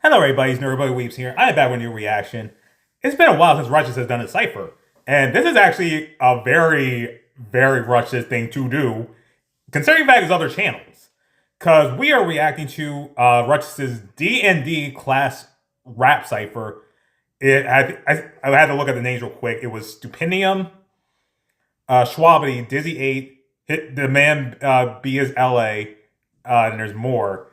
Hello, everybody. It's Everybody Weeps here. I am back with a new reaction. It's been a while since Rustage has done a cipher, and this is actually a very, very Rustage thing to do, considering back his other channels. Because we are reacting to Rushage's D&D class rap cipher. I had to look at the names real quick. It was Stupendium, Schwabity, Dizzy 8, Hit the Man B is LA, and there's more.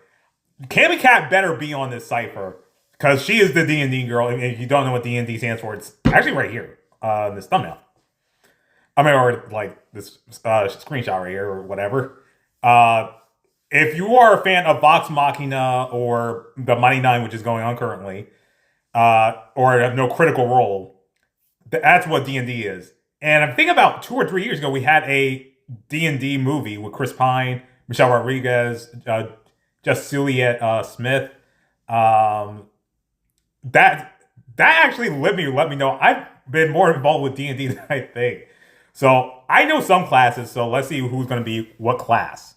Cammy Cat better be on this cipher because she is the D&D girl. And if you don't know what D&D stands for, it's actually right here in this thumbnail. I mean, or like this screenshot right here or whatever. If you are a fan of Vox Machina or the Mighty Nine, which is going on currently, or have no critical role, that's what D&D is. And I think about 2 or 3 years ago, we had a D&D movie with Chris Pine, Michelle Rodriguez, just Juliet Smith. That actually let me know I've been more involved with D&D than I think. So I know some classes, so let's see who's going to be what class.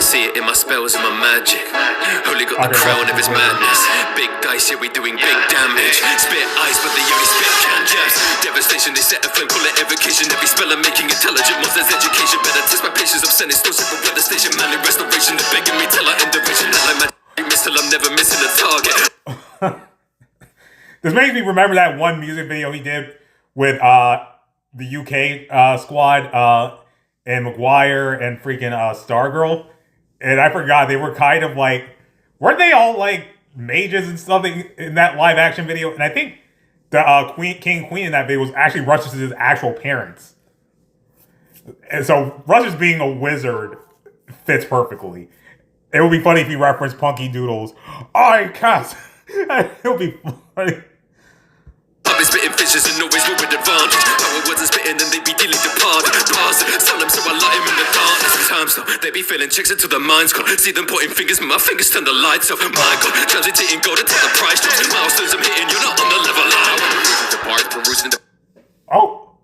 See it in my spells and my magic. Holy got the crown of his madness. Big dice, yeah, we doing big damage. Spit ice, but they only spit cantrips. Devastation, they set a flame, call it evocation. Every spell I'm making intelligent monsters education. Better test my patience, I'm sending still simple weather station. Manly restoration, they're begging me till I end the vision. Like magic miss till I'm never missing a target. This makes me remember that one music video he did with the UK squad and McGuire and freaking Stargirl. And I forgot, they were kind of like, weren't they all like mages and something in that live action video? And I think the King and Queen in that video was actually Rushage's actual parents. And so Rustage being a wizard fits perfectly. It would be funny if he referenced Punky Doodles. I cast. It would be funny. I've been spitting fishes and always with advantage. Power words and spitting and they be dealing departed. Pass it, sell them so I light him in the darkness. Sometimes though, they be feeling chicks until their minds gone. See them pointing fingers, but my fingers turn the lights off. My God, transiting gold until the price drops. Milestones I'm hitting, you're not on the level line.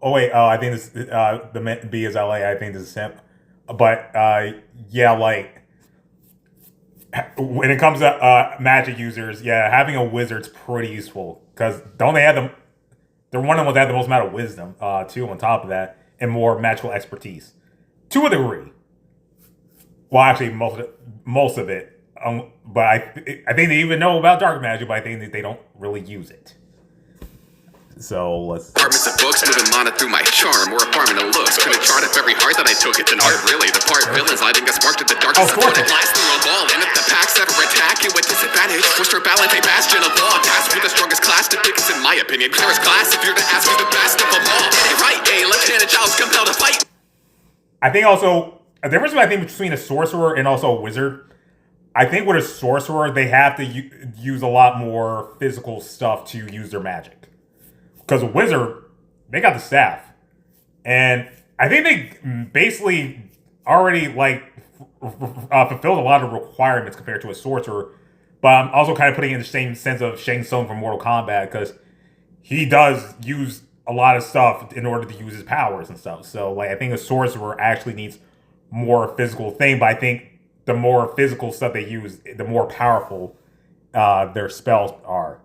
Oh wait, I think this the B is LA. I think this is Simp. But yeah, like when it comes to magic users, yeah, having a wizard's pretty useful because don't they have them? They're one of them that have the most amount of wisdom, too. On top of that, and more magical expertise, to a degree. Well, actually, most of it. But I think they even know about dark magic, but I think that they don't really use it. So let's. Apartments of books, moving mana through my charm, or apartment of looks. Couldn't chart if every heart that I took it's an art, really. The part villains lighting a spark to the darkness. I put it blast through a ball, and if the packs ever attack you with disadvantage, force your balance, a bastion of law. Tasked with the strongest class to pick us, in my opinion. Clearest class if you're to ask me the best of them all. Get it right, a left-handed child's compelled to fight. I think also a difference between a sorcerer and also a wizard. I think with a sorcerer, they have to use a lot more physical stuff to use their magic. Because a wizard, they got the staff. And I think they basically already, like, fulfilled a lot of requirements compared to a sorcerer. But I'm also kind of putting it in the same sense of Shang Tsung from Mortal Kombat, because he does use a lot of stuff in order to use his powers and stuff. So, like, I think a sorcerer actually needs more physical thing, but I think the more physical stuff they use, the more powerful their spells are.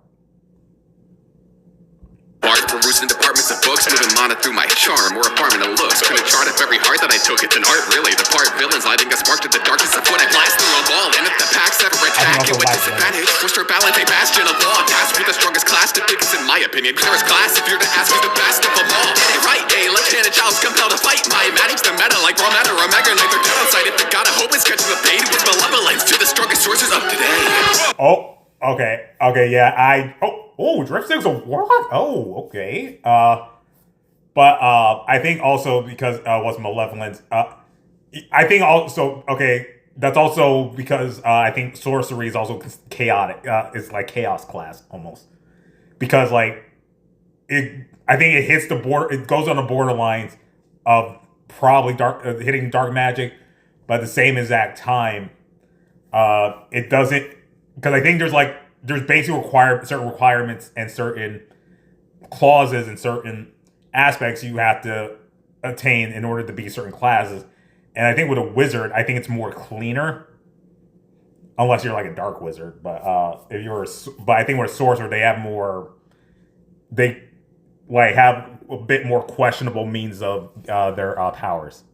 Perusing departments of books, moving mana through my charm, or apartment of looks. Couldn't chart if every heart that I took it's an art, really. The part villains lighting a spark to the darkness of when I blast through a ball, and if the packs ever attack you with disadvantage, force your balance, a bastion of law. Tasked with the strongest class to pick us, in my opinion. Clearest class if you're to ask me the best of them all. Get it right, a left-handed child's compelled to fight. My manage the meta like raw matter or mega knight. They're downside if the god of hope is catching the fade with malevolence to the strongest sources of today. Oh, okay, yeah, Dripstick's a warlock? Oh, okay. But I think also because what's malevolent, I think also, okay, that's also because I think sorcery is also chaotic. It's like chaos class almost. Because like, I think it hits the border, it goes on the borderlines of probably hitting dark magic, but at the same exact time, it doesn't, because I think there's basically certain requirements and certain clauses and certain aspects you have to attain in order to be certain classes. And I think with a wizard, I think it's more cleaner, unless you're like a dark wizard. But but I think with a sorcerer, they have more. They like have a bit more questionable means of their powers.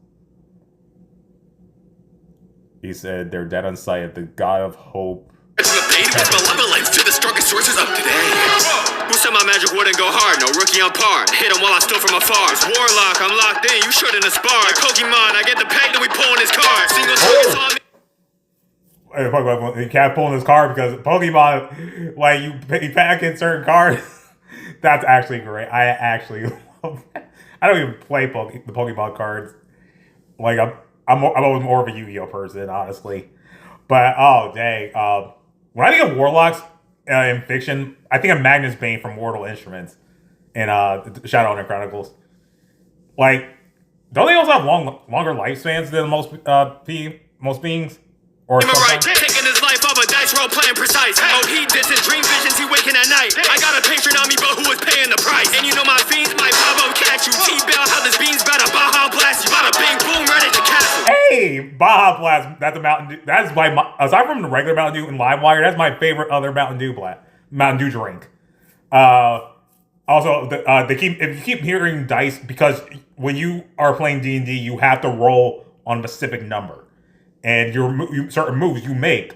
He said they're dead on sight. The god of hope. To the pain, it's my love life to the strongest sources of today. Who said my magic wouldn't go hard? No rookie on par. Hit him while I stood from afar. It's Warlock, I'm locked in. You shouldn't have sparred. Pokemon, I get the peg, then we pulling his card. Single targets on me. You can't pull in this card because Pokemon, like you pack in certain cards. That's actually great. I actually love that. I don't even play the Pokemon cards. Like I'm always more of a Yu-Gi-Oh person, honestly. But oh dang, when I think of warlocks in fiction, I think of Magnus Bane from Mortal Instruments in Shadowrunner Chronicles. Like, don't they also have longer lifespans than most beings? Or right, taking his life off a dice roll, playing precise. Oh, he distant dream visions, he waking at night. I got a patron on me, but who was paying the price? And you know my fiends, my Pablo catch you. T-Bell, how this beans better, Baja Blast, you bada bing, boom, right at the castle. Hey, Baja Blast, that's a Mountain Dew. That's aside from the regular Mountain Dew and LimeWire, that's my favorite other Mountain Dew drink. Also, if you keep hearing dice, because when you are playing D&D, you have to roll on a specific number. And certain moves you make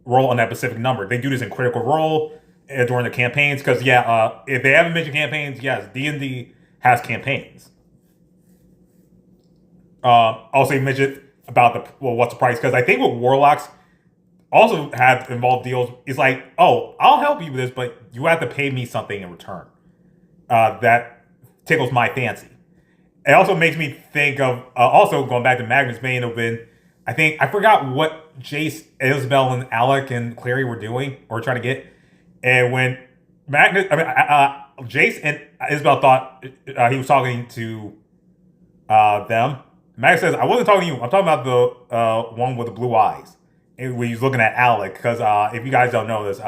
roll on that specific number. They do this in Critical Role during the campaigns because if they haven't mentioned campaigns, yes, D&D has campaigns. Also, you mentioned about what's the price, because I think with warlocks also have involved deals. It's like, oh, I'll help you with this, but you have to pay me something in return. That tickles my fancy. It also makes me think of also going back to Magnus Bane when. I forgot what Jace, Isabel, and Alec and Clary were doing or trying to get. And when Jace and Isabel thought he was talking to them, Magnus says, I wasn't talking to you. I'm talking about the one with the blue eyes. And when he's looking at Alec, because if you guys don't know this,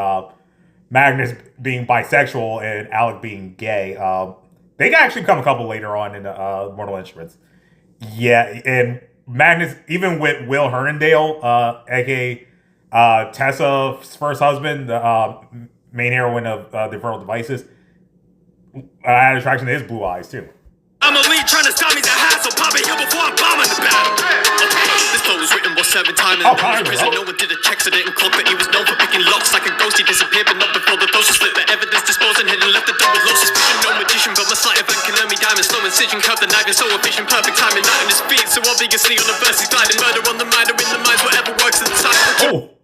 Magnus being bisexual and Alec being gay, they actually come a couple later on in Mortal Instruments. Yeah, and Magnus, even with Will Herondale, aka Tessa's first husband, the main heroine of the Infernal Devices, had attraction to his blue eyes too. I'm a lead trying to stop me's a hassle. Pop a hill before I'm bombing the battle. Okay, this flow was written about 7 times in the prison. No one did a check, so didn't cloak, but he was known for picking locks like a ghost. He disappeared, but not before the social split. The evidence disposed and hidden, left the door with low suspicion. No magician, but my sleight of hand can earn me diamonds. Slow incision, cut the knife, is so efficient, perfect timing. Not in his feet, so obviously on the verse he's gliding. Murder on the mind or in the minds, whatever works inside. Oh,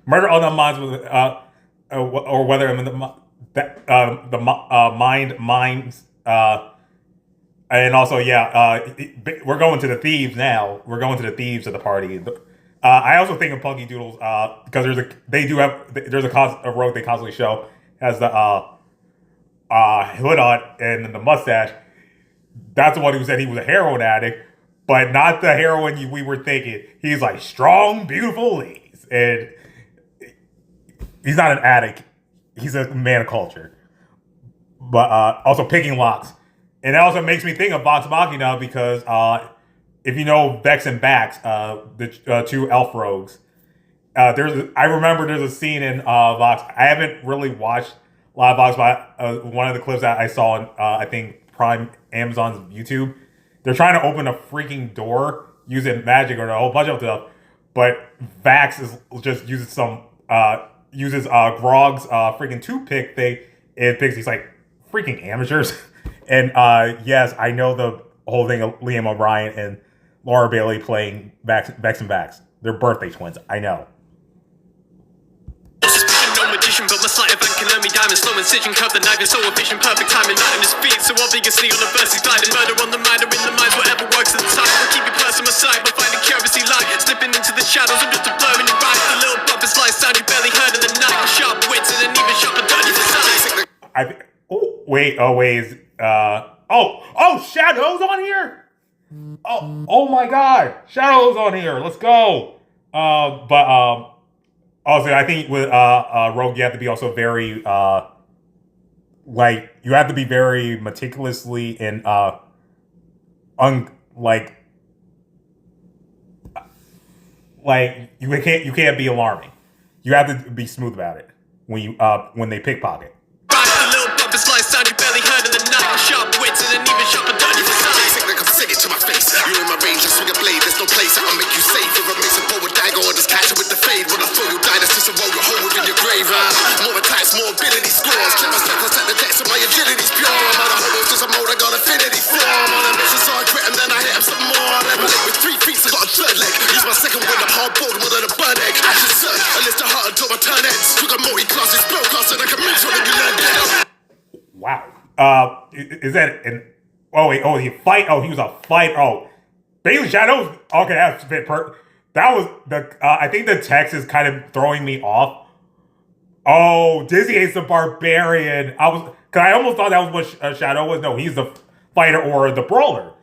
murder on the minds with or whether I'm in the minds. And also, we're going to the thieves now. We're going to the thieves of the party. I also think of Punky Doodles because there's a rogue they constantly show has the hood on and the mustache. That's the one who said he was a heroin addict, but not the heroin we were thinking. He's like strong, beautiful ladies, and he's not an addict. He's a man of culture, but also picking locks. And it also makes me think of Vox Machina because if you know Vex and Bax, the two elf rogues, I remember there's a scene in Vox. I haven't really watched a lot of Vox, but one of the clips that I saw on I think Prime Amazon's YouTube, they're trying to open a freaking door using magic or a whole bunch of stuff, but Vax is just uses Grog's freaking toothpick thing. It picks these like freaking amateurs. And yes, I know the whole thing of Liam O'Brien and Laura Bailey playing Vex and Bax. They're birthday twins. I know. No magician, but my sleight of hand can earn me diamonds. Slow incision, cut the knife, is so efficient, perfect timing. Not in his feet, so obviously on the verse he's gliding. Murder on the mind or in the minds, whatever works inside. We'll keep your person aside, but find a currency line. Slipping into the shadows, I'm just a blur in your eyes. The little bumpers lie sound you barely heard in the night. Sharp wits and an even sharper dirty design. Wait, Shadow's on here? Oh my god, Shadow's on here. Let's go. But also I think with Rogue you have to be also very you have to be very meticulously and like you can't be alarming. You have to be smooth about it when they pickpocket. Sharp wits and even sharper than you decide. Come say it to my face. You in my range, I swing a blade. There's no place I'll make you safe. If I make some forward dagger or just catch it with the fade. When I throw you die, that's just a roll you hold within your grave. More attacks, more ability scores. Keep my circles at the deck so my agility's pure. I'm out of hobos, just a mode, I got affinity for. I'm on a mission, so I quit and then I hit him some more. I level it with 3 feet, so got a third leg. Use my second wind, I'm hard boiled more than a burn egg. I should search, I list a heart until I turn heads. Took a multi-classes, spellcast, and I can mix when you learn dead. Wow. Is that an? Oh wait. Oh, he fight. Oh, he was a fight. Oh, basically Shadows. Okay, that's a bit that was the. I think the text is kind of throwing me off. Oh, Dizzy is the barbarian. Cause I almost thought that was what Shadow was. No, he's the fighter or the brawler.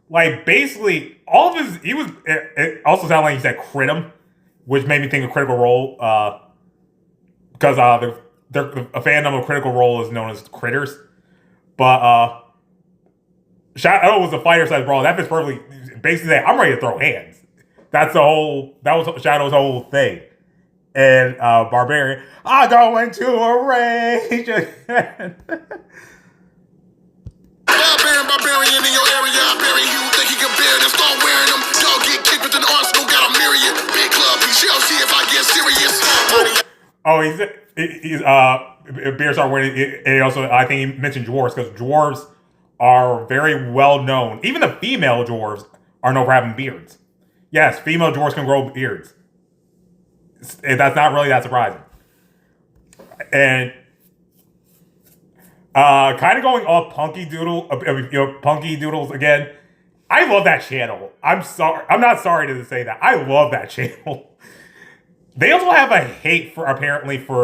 Like basically, all of his. He was. It also sounded like he said crit him, which made me think of Critical Role. Because a fandom of Critical Role is known as critters. But Shadow was a fighter size brawl. That fits perfectly. Basically, I'm ready to throw hands. That was Shadow's whole thing. And Barbarian, I go into a rage again. Barbarian in your area, I bury you. Think he can bear them, start wearing them. Dog get kicked with an arsenal, got a myriad. Big club, he shall see if I get serious. Oh, he's bears are wearing it. And also, I think he mentioned dwarves because dwarves are very well known. Even the female dwarves are known for having beards. Yes, female dwarves can grow beards. That's not really that surprising. And kind of going off Punky Doodles again. I love that channel. I'm not sorry to say that. I love that channel. They also have a hate for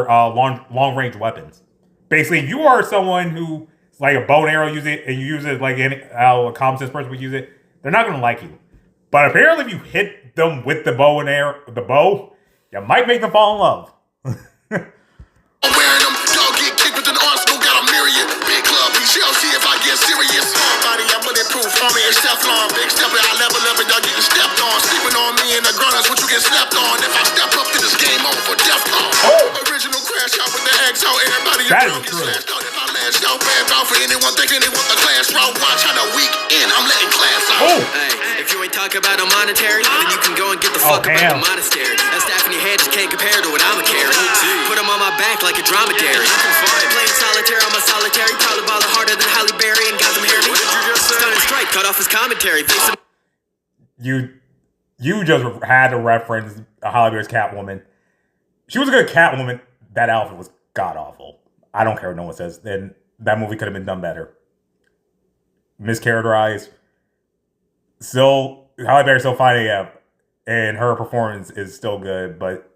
long range weapons. Basically, if you are someone who like a bow and arrow, use it, and you use it like how a common sense person would use it, they're not gonna like you. But apparently, if you hit them with the bow and arrow, you might make them fall in love. I'm wearing them, dog get kicked with an arsenal, got a myriad. Big club, he shall see if I get serious. Body, I'm bulletproof, army and Teflon. Big stepper, I level up and y'all getting stepped on. Sleeping on me in the ground, that's what you get slept on. If I step up, then it's game over, DEFCON. Original crash out with the eggs out, everybody in town get slashed out. If I lash out, bad out for anyone thinking they want the class route. Watch how the week in, I'm letting class out. Hey, if you ain't talking about a monetary, then you can go and get the fuck about the monastery. That staff in your head just can't compare to what I'm a carry. Put them on my back like a dromedary. Playing solitaire on my solitary, probably balling harder than Halle Berry and got them hear me. Stunning strike, cut off his commentary. You just had to reference Halle Berry's Catwoman. She was a good Catwoman. That outfit was god awful. I don't care what no one says. Then that movie could have been done better. Mischaracterized. Still, Halle Berry's still fighting up, and her performance is still good, but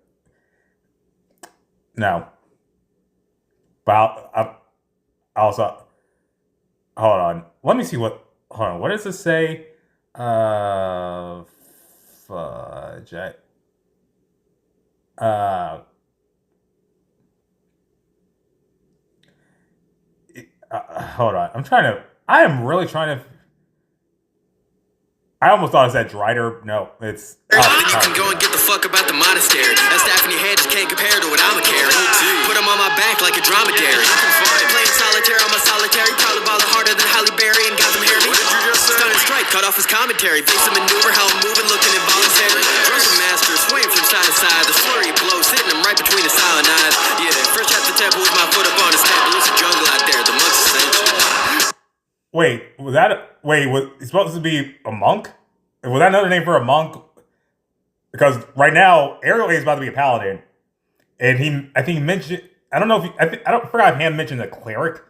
no. But I also hold on. Let me see what. Hold on. What does this say? Fudge. Hold on. I am really trying to. I almost thought it said Drider. No, it's. You can go and get the fuck about the monastery. That staff in your head just can't compare to what I'm a carry. Put them on my back like a dromedary. Playing solitaire on my solitary, probably balling harder than Halle Berry and got them hear me. Stunning strike, cut off his commentary. Face a maneuver, how I'm moving, looking involuntary. Drunken master, swaying from side to side. The flurry blows, hitting him right between the silent eyes. Yeah, first at the temple with my foot up on his temple. It's a jungle out there, the monks essential. Wait, was he supposed to be a monk? Was that another name for a monk? Because right now, Ariel A is about to be a paladin. And I think he mentioned, I don't know if I forgot if he mentioned a cleric.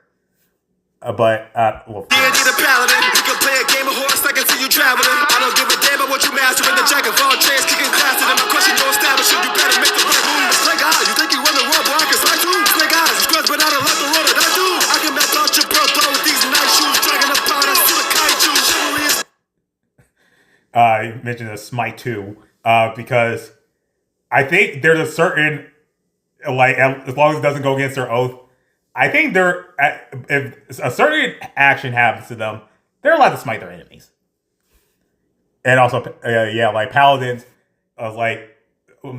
Well. Yeah, need a paladin. You can play a game of horse, I can see you traveling. I don't give a damn about what you mastering. The jack of all trades, kicking faster than my question, no establishing. You better make the right move. Snake eyes, you think you run the world, boy, I can slide too. Snake eyes, you scrubs, but I don't like the road that I do. I can melt out your bro, though, with these nice shoes. Dragging the powder to the kaiju. Chivalry is. You mentioned a Smite 2, because I think there's a certain, like, as long as it doesn't go against their oath, I think if a certain action happens to them, they're allowed to smite their enemies. and also yeah, like paladins, like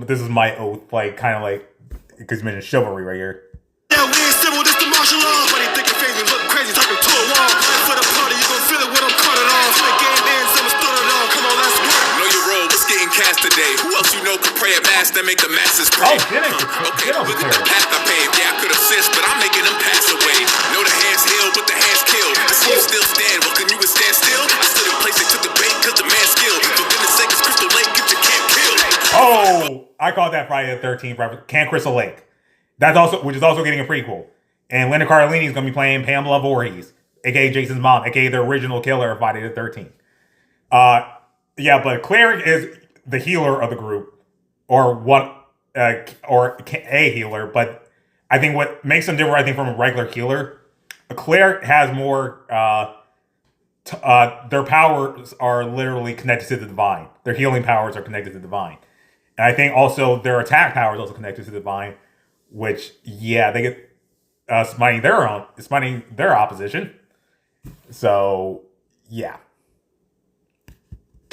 this is my oath, like kind of like because you mentioned chivalry right here. Yeah, we ain't civil, this the martial law. Funny think of things, look crazy, talking to a wall. For the party, you gon' feel it when I'm caught it off. The game ends, someone stood it all. Come on, let's go. Know your role, what's getting cast today? Who else you know could pray at mass that make the masses pray? Oh, Okay, look at the path I paved. Yeah, I could assist, but I'm making them pass away. Know the hands healed, but the hands killed. I see you still stand, well, can you stand still? I stood in place, they took the bait, cause the man's skilled. For goodness sake, it's Crystal Lake, get your camp killed. Oh, I called that Friday the 13th reference. Camp Crystal Lake. That's also, which is also getting a prequel. And Linda Cardellini is going to be playing Pamela Voorhees, aka Jason's mom, aka the original killer of Friday the 13th. Yeah, but Cleric is the healer of the group, or a healer. But I think what makes them different, I think, from a regular healer, a Cleric has more. Their powers are literally connected to the divine. Their healing powers are connected to the divine, and I think also their attack power is also connected to the divine. Which, yeah, they get smiting their opposition. So, yeah.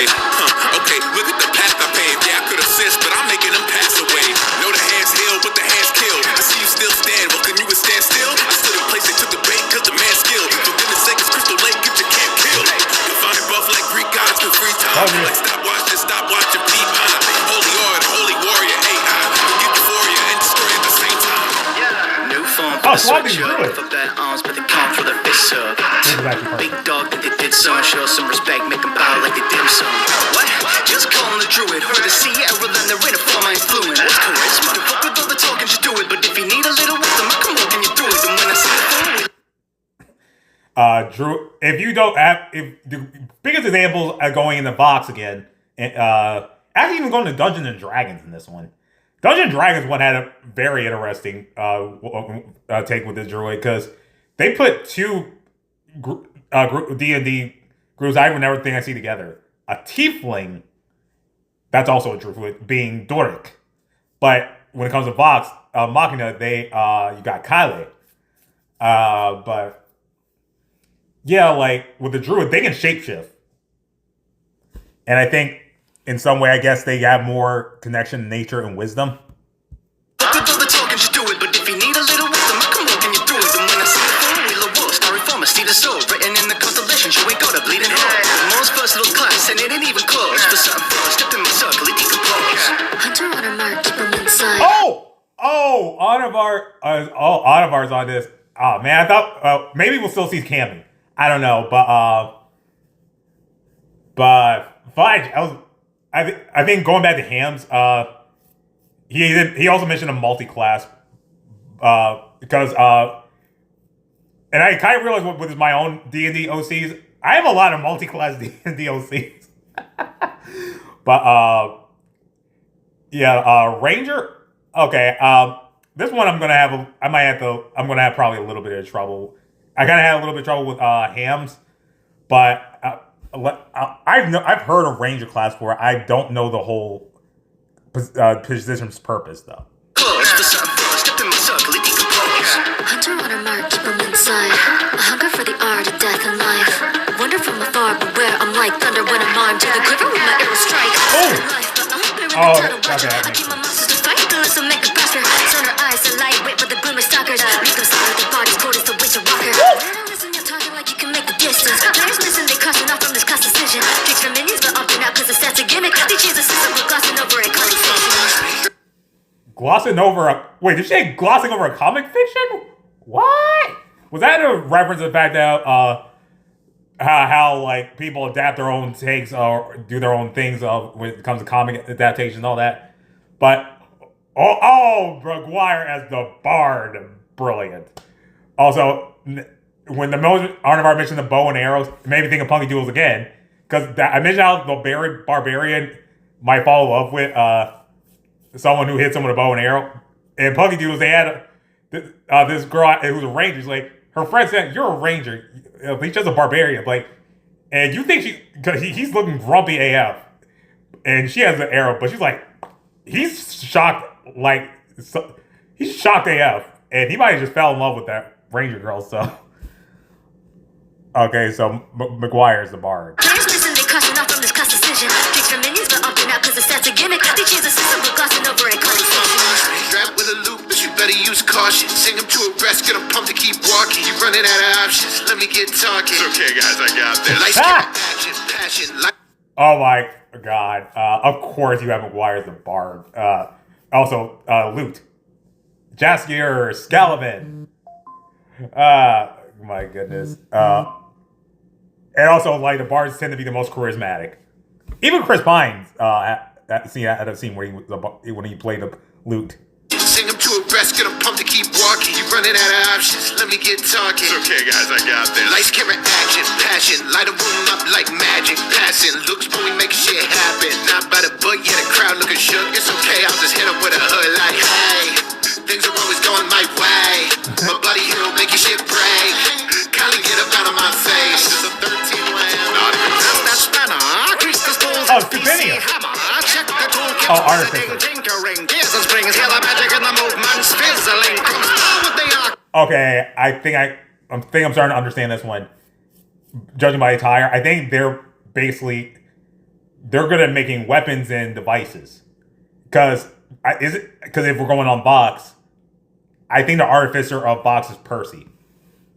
Okay, look at the path I paved. Yeah, I could assist, but I'm making them pass away. Know the hands healed, but the hands killed. I see you still stand. Well, can you stand still? I stood in place, they took the bait, cause the man's skilled. For goodness sake, it's Crystal Lake, get your camp killed. Divine buff like Greek gods with free time. Like stop watching, peep on. Holy order, holy warrior, AI. Forgive euphoria and destroy at the same time. New form for the switch up. For bad arms, but they come for the fist up. Big dog that they did so and show some respect, make them bow like they dim sum. What? Just call him the druid. Heard the Sierra, then they're in a form I'm fluent. What's charisma? The fuck with all the talking, just do it. But if you need a little wisdom, I can walk and you through it. And when I see the phone, Drew, if you don't have, if the biggest examples are going in the box again, and actually even going to Dungeons and Dragons in this one. Dungeons and Dragons one had a very interesting take with this druid because they put two D&D groups I would never think I see together. A tiefling, that's also a druid, being Doric. But when it comes to Vox, Machina, you got Kyle. But yeah, like with the druid, they can shapeshift. And I think in some way, I guess they have more connection to nature and wisdom. fuck with all the talking, just do it. But if you need a little wisdom, I can walk and you through it. And when I see the phone, wheel of war, star reformer, see the soul written in the constellations. You ain't got a bleeding heart. The most versatile class, and it ain't even close. For certain flaws, step in my circle, it decompose. Hunter on a mark, keep them inside. Audivars on this. Oh man, I thought maybe we'll still see Cammy. I don't know, but fine. I think going back to Hams, he also mentioned a multi-class because and I kind of realized with my own D&D OCs, I have a lot of multi-class D&D OCs. But Ranger. Okay, this one I'm gonna have probably a little bit of trouble. I kind of had a little bit of trouble with Hams, but I've heard of Ranger class before. I don't know the whole position's purpose though. Close for certain flaws, step in my circle, it decompose. Hunter on a mark, keep them inside. A hunger for the art of death and life. Wonder from afar, but where I'm like thunder when I'm armed to the quiver with my arrow strike. Okay. I keep my monsters to fight, the list will make a prosper. Sonar eyes, the lightweight, but the glimmer stalkers. Make them slaughter their bodies, cold as the winter walker. Listen, you're talking like you can make the distance. Players missing, they crossing off from this class decision. Tricks for minions, but opting out cause the stats a gimmick. They choose a system, but glossing over a comic fiction. Wait, did she say glossing over a comic fiction? What? Was that a reference to the fact that how like people adapt their own takes or do their own things when it comes to comic adaptation and all that? But McGuire as the Bard, brilliant. Also, when the Arnivar mentioned the bow and arrows, it made me think of Punky Duels again. Because I mentioned how the barbarian might fall in love with someone who hits him with a bow and arrow. And Punky Duels, they had this girl who was a ranger. She's like, her friend said, "You're a ranger. He's just a barbarian." Like, and you think because he's looking grumpy AF, and she has an arrow, but she's like, he's shocked. Like, he's shocked AF, and he might have just fell in love with that ranger girl. So, okay, so McGuire's the Bard. Players missing, they caution off from this class decision. Tricks from minions, but opting out cause the stats a gimmick. They change the system, but glossing over a conversation. Strapped with a loop, but you better use caution. Sing him to a rest, get him pumped to keep walking. You running out of options, let me get talking. It's okay, guys, I got this. Lights, camera, action, passion, light. Oh my god. Of course you have McGuire the Bard. Also, Loot. Jaskier, Scalavan. My goodness. And also, like, the Bards tend to be the most charismatic. Even Chris Pines, at a scene where when he played the Loot. Sing him to a rest, get him pumped to keep walking. You running out of options, let me get talking. It's okay, guys, I got this. Lights, camera, action, passion. Light a room up like magic. Passing looks, but we make shit happen. Not by the book, yeah, the crowd looking shook. It's okay, I'll just hit him with a hood like, hey, things are always going my way. My buddy here will make your shit break. Kindly get up out of my face. It's a 13-lamb. Not even close. That's spanner. Crease the spools. Oh, Stupinium. Check the toolkit. Oh, Artificer. Tinkering. Gears and springs. Hear the magic in the movements. Fizzling. Comes down with the arc. Okay, I think I'm starting to understand this one. Judging by attire, I think they're good at making weapons and devices. Because if we're going on Vox, I think the artificer of Vox is Percy,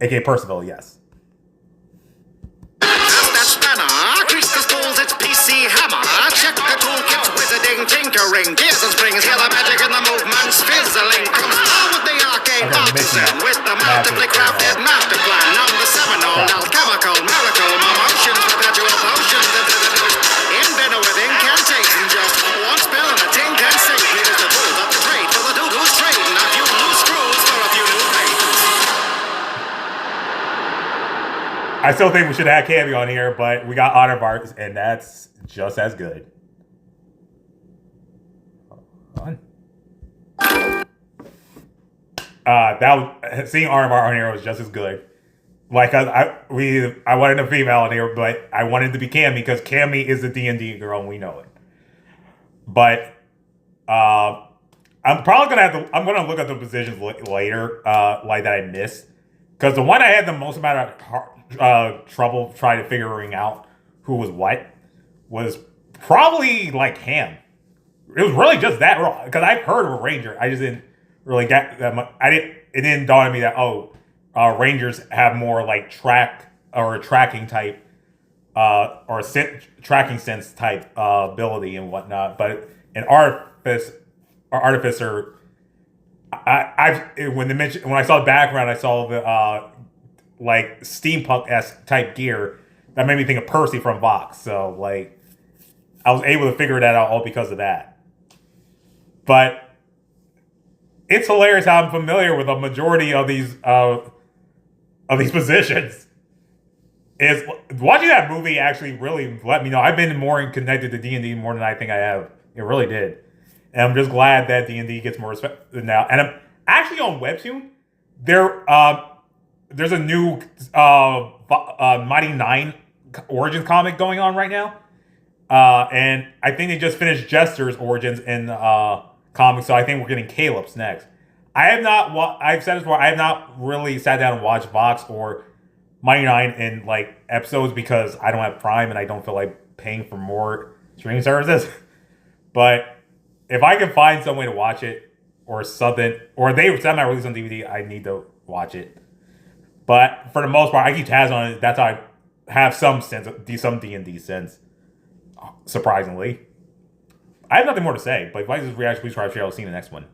aka Percival. Yes. That spanner. Crease the spools. It's PC hammer. Check the toolkit. Wizarding. Tinkering. Gears and springs. Hear the magic in the movements. Fizzling. Comes down with the arcade artisan. With the multiply crafted master plan. I'm the seminal. Alchemical. Miracle. Motions. Perpetual potions. Inventor with incantation. Just one spell and a tin can save. It is the tools of the trade. For the dude who's trading. A few loose screws for a few new pages. I still think we should have Cammy on here, but we got Honor Barks, and that's just as good. Hold on. Seeing Honor Bar on here was just as good. Like I wanted a female on here, but I wanted to be Cammy because Cammy is the D&D girl, and we know it. But I'm gonna look at the positions later, like that I missed, because the one I had the most amount of trouble trying to figuring out who was what was probably like Ham. It was really just that role, because I've heard of a Ranger. I just didn't really get that much. It didn't dawn on me that Rangers have more like tracking type tracking sense type ability and whatnot. But an artificer, when I saw the background, I saw the like steampunk-esque type gear that made me think of Percy from Vox. So like I was able to figure that out all because of that. But it's hilarious how I'm familiar with a majority of these positions. Is watching that movie actually really let me know I've been more connected to D&D more than I think I have. It really did. And I'm just glad that D&D gets more respect now. And I'm actually on Webtoon. There's a new Mighty Nine Origins comic going on right now. And I think they just finished Jester's Origins in comics, so I think we're getting Caleb's next. I've said this before, I have not really sat down and watched Vox or Mighty Nine in like episodes because I don't have Prime and I don't feel like paying for more streaming services. But if I can find some way to watch it or something, or they semi-release on DVD, I need to watch it. But for the most part, I keep tabs on it. That's how I have some D&D sense. Surprisingly, I have nothing more to say. But if you like this reaction, please subscribe, share. I'll see you in the next one.